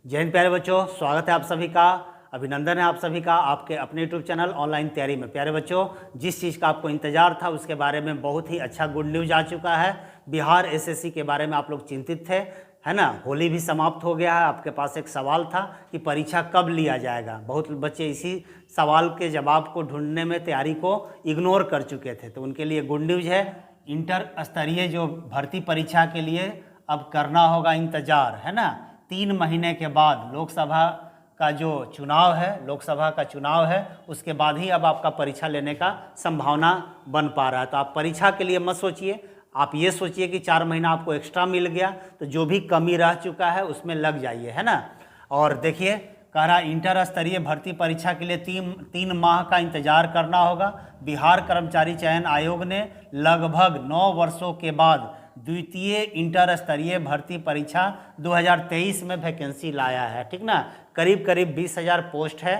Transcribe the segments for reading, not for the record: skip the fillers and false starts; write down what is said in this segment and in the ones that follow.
जय हिंद प्यारे बच्चों, स्वागत है आप सभी का। अभिनंदन है आप सभी का आपके अपने यूट्यूब चैनल ऑनलाइन तैयारी में। प्यारे बच्चों, जिस चीज़ का आपको इंतजार था उसके बारे में बहुत ही अच्छा गुड न्यूज़ आ चुका है। बिहार एसएससी के बारे में आप लोग चिंतित थे, है ना। होली भी समाप्त हो गया है। आपके पास एक सवाल था कि परीक्षा कब लिया जाएगा। बहुत बच्चे इसी सवाल के जवाब को ढूंढने में तैयारी को इग्नोर कर चुके थे, तो उनके लिए गुड न्यूज़ है। इंटर स्तरीय जो भर्ती परीक्षा के लिए अब करना होगा इंतजार, है ना। 3 महीने के बाद लोकसभा का जो चुनाव है, लोकसभा का चुनाव है, उसके बाद ही अब आपका परीक्षा लेने का संभावना बन पा रहा है। तो आप परीक्षा के लिए मत सोचिए, आप ये सोचिए कि 4 महीना आपको एक्स्ट्रा मिल गया, तो जो भी कमी रह चुका है उसमें लग जाइए, है ना। और देखिए, कह रहा इंटर स्तरीय भर्ती परीक्षा के लिए 3 माह का इंतजार करना होगा। बिहार कर्मचारी चयन आयोग ने लगभग 9 वर्षों के बाद द्वितीय इंटर स्तरीय भर्ती परीक्षा 2023 में वैकेंसी लाया है, ठीक ना। करीब करीब 20,000 पोस्ट है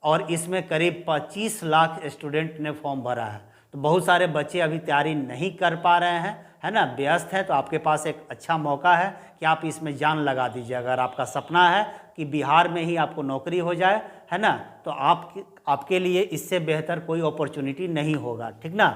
और इसमें करीब 25 लाख स्टूडेंट ने फॉर्म भरा है। तो बहुत सारे बच्चे अभी तैयारी नहीं कर पा रहे हैं, है ना, व्यस्त हैं। तो आपके पास एक अच्छा मौका है कि आप इसमें जान लगा दीजिए। अगर आपका सपना है कि बिहार में ही आपको नौकरी हो जाए, है ना, तो आपके लिए इससे बेहतर कोई अपॉर्चुनिटी नहीं होगा, ठीक ना।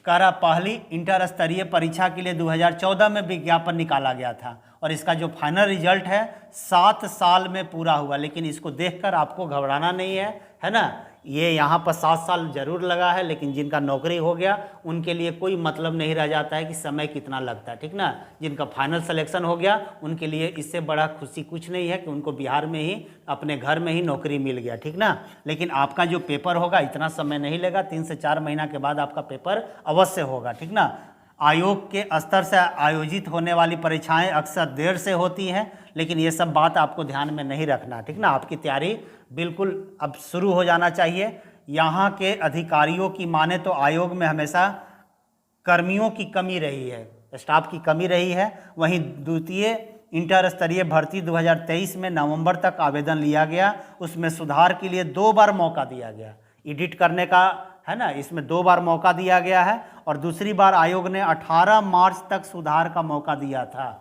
कह रहा पहली इंटर स्तरीय परीक्षा के लिए 2014 में विज्ञापन निकाला गया था और इसका जो फाइनल रिजल्ट है 7 साल में पूरा हुआ। लेकिन इसको देखकर आपको घबराना नहीं है ना। ये यहाँ पर 7 साल जरूर लगा है, लेकिन जिनका नौकरी हो गया उनके लिए कोई मतलब नहीं रह जाता है कि समय कितना लगता है, ठीक ना। जिनका फाइनल सिलेक्शन हो गया उनके लिए इससे बड़ा खुशी कुछ नहीं है कि उनको बिहार में ही अपने घर में ही नौकरी मिल गया, ठीक ना। लेकिन आपका जो पेपर होगा इतना समय नहीं लेगा, 3 से 4 महीना के बाद आपका पेपर अवश्य होगा, ठीक ना। आयोग के स्तर से आयोजित होने वाली परीक्षाएं अक्सर देर से होती हैं, लेकिन ये सब बात आपको ध्यान में नहीं रखना, ठीक ना। आपकी तैयारी बिल्कुल अब शुरू हो जाना चाहिए। यहाँ के अधिकारियों की माने तो आयोग में हमेशा कर्मियों की कमी रही है, स्टाफ की कमी रही है। वहीं द्वितीय इंटर स्तरीय भर्ती 2023 में नवंबर तक आवेदन लिया गया, उसमें सुधार के लिए 2 बार मौका दिया गया एडिट करने का, है ना। इसमें 2 बार मौका दिया गया है और दूसरी बार आयोग ने 18 मार्च तक सुधार का मौका दिया था,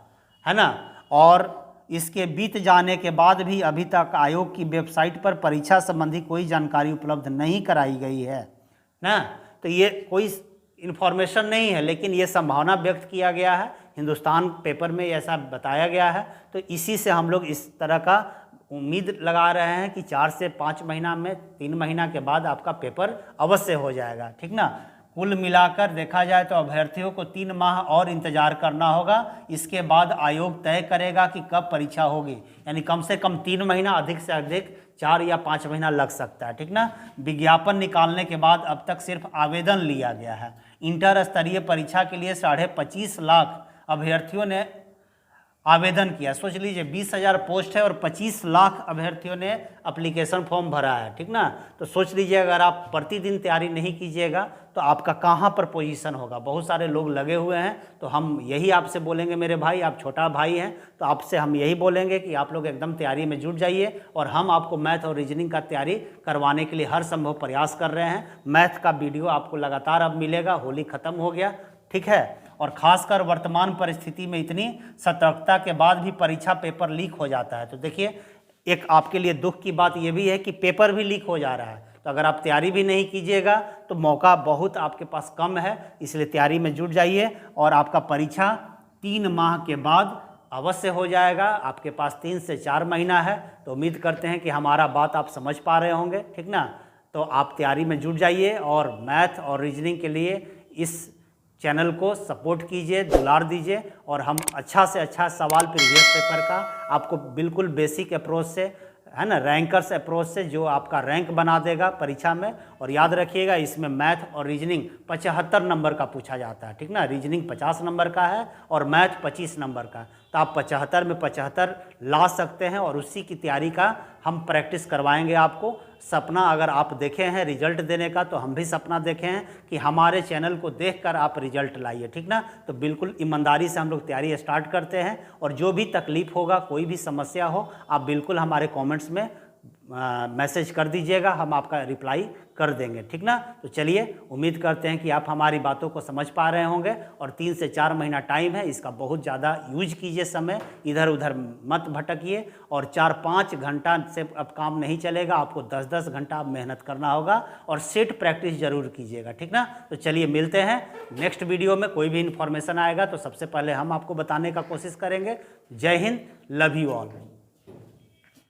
है ना। और इसके बीत जाने के बाद भी अभी तक आयोग की वेबसाइट पर परीक्षा संबंधी कोई जानकारी उपलब्ध नहीं कराई गई है ना। तो ये कोई इन्फॉर्मेशन नहीं है, लेकिन ये संभावना व्यक्त किया गया है, हिंदुस्तान पेपर में ऐसा बताया गया है। तो इसी से हम लोग इस तरह का उम्मीद लगा रहे हैं कि 4 से 5 महीना में, 3 महीना के बाद आपका पेपर अवश्य हो जाएगा, ठीक ना। कुल मिलाकर देखा जाए तो अभ्यर्थियों को 3 माह और इंतजार करना होगा। इसके बाद आयोग तय करेगा कि कब परीक्षा होगी, यानी कम से कम 3 महीना, अधिक से अधिक 4 या 5 महीना लग सकता है, ठीक ना। विज्ञापन निकालने के बाद अब तक सिर्फ आवेदन लिया गया है। इंटर स्तरीय परीक्षा के लिए 25.5 लाख अभ्यर्थियों ने आवेदन किया। सोच लीजिए, 20,000 पोस्ट है और 25 लाख अभ्यर्थियों ने एप्लीकेशन फॉर्म भरा है, ठीक ना। तो सोच लीजिए, अगर आप प्रतिदिन तैयारी नहीं कीजिएगा तो आपका कहाँ पर पोजीशन होगा। बहुत सारे लोग लगे हुए हैं, तो हम यही आपसे बोलेंगे मेरे भाई, आप छोटा भाई हैं तो आपसे हम यही बोलेंगे कि आप लोग एकदम तैयारी में जुट जाइए। और हम आपको मैथ और रीजनिंग का तैयारी करवाने के लिए हर संभव प्रयास कर रहे हैं। मैथ का वीडियो आपको लगातार अब मिलेगा, होली ख़त्म हो गया, ठीक है। और खासकर वर्तमान परिस्थिति में इतनी सतर्कता के बाद भी परीक्षा पेपर लीक हो जाता है। तो देखिए, एक आपके लिए दुख की बात यह भी है कि पेपर भी लीक हो जा रहा है। तो अगर आप तैयारी भी नहीं कीजिएगा तो मौका बहुत आपके पास कम है, इसलिए तैयारी में जुट जाइए और आपका परीक्षा 3 माह के बाद अवश्य हो जाएगा। आपके पास 3 से 4 महीना है, तो उम्मीद करते हैं कि हमारा बात आप समझ पा रहे होंगे, ठीक ना। तो आप तैयारी में जुट जाइए और मैथ और रीजनिंग के लिए इस चैनल को सपोर्ट कीजिए, दुलार दीजिए। और हम अच्छा से अच्छा सवाल प्रीवियस पेपर का आपको बिल्कुल बेसिक अप्रोच से, है ना, रैंकर्स अप्रोच से जो आपका रैंक बना देगा परीक्षा में। और याद रखिएगा, इसमें मैथ और रीजनिंग 75 नंबर का पूछा जाता है, ठीक ना। रीजनिंग 50 नंबर का है और मैथ 25 नंबर का। तो आप 75 में 75 ला सकते हैं और उसी की तैयारी का हम प्रैक्टिस करवाएंगे आपको। सपना अगर आप देखे हैं रिजल्ट देने का, तो हम भी सपना देखे हैं कि हमारे चैनल को देखकर आप रिजल्ट लाइए, ठीक ना। तो बिल्कुल ईमानदारी से हम लोग तैयारी स्टार्ट करते हैं और जो भी तकलीफ होगा, कोई भी समस्या हो, आप बिल्कुल हमारे कमेंट्स में मैसेज कर दीजिएगा, हम आपका रिप्लाई कर देंगे, ठीक ना। तो चलिए, उम्मीद करते हैं कि आप हमारी बातों को समझ पा रहे होंगे और 3 से 4 महीना टाइम है, इसका बहुत ज़्यादा यूज कीजिए, समय इधर उधर मत भटकिए। और 4-5 घंटा से अब काम नहीं चलेगा, आपको 10-10 घंटा मेहनत करना होगा और सेट प्रैक्टिस जरूर कीजिएगा, ठीक ना। तो चलिए मिलते हैं नेक्स्ट वीडियो में। कोई भी इन्फॉर्मेशन आएगा तो सबसे पहले हम आपको बताने का कोशिश करेंगे। जय हिंद, लव यू ऑल।